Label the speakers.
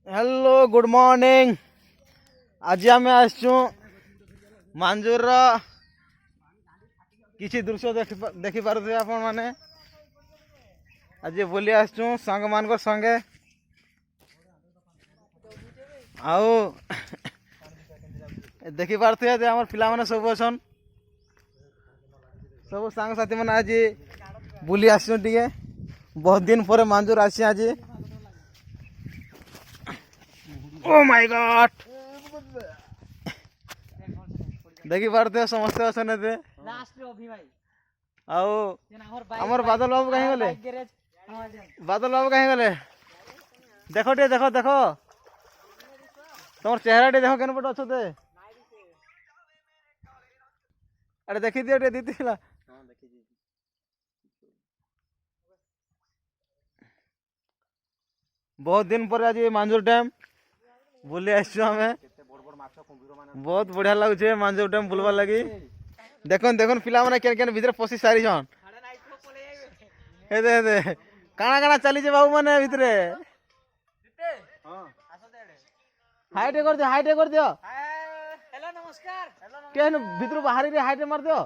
Speaker 1: Hello good morning. आज आम आसचु मांजूर किसी दृश्य देखी पारे आपण मैंने आज बुली आसचु सांग मान संगे आउ देखी पारे आम पिला माने सब अछन सब सांग साथी मैंने आज बुली आसचु टिके बहुत दिन पर मांजूर आसी आज। ओ माय गॉड देखी पारते समस्ते असन एते आओ हमर बादल बाबू कहीं गले बादल बाबू कहीं गले देखो टे देखो देखो तुम चेहरा टे देखो केन पट अछते अरे देखी दियो टे दीतिला बहुत दिन पर आज मांजूर डैम बुले आसु हमें बहुत बढ़िया लगुचे मांजूर डैम बुलवार लगी। देखन देखन पिला माने केन केन भीतर पसी सारी छन हे दे काना काना चली जे बाबू माने भीतर हाइट कर दियो हेलो नमस्कार केन भीतर बाहरी रे हाइट मार दियो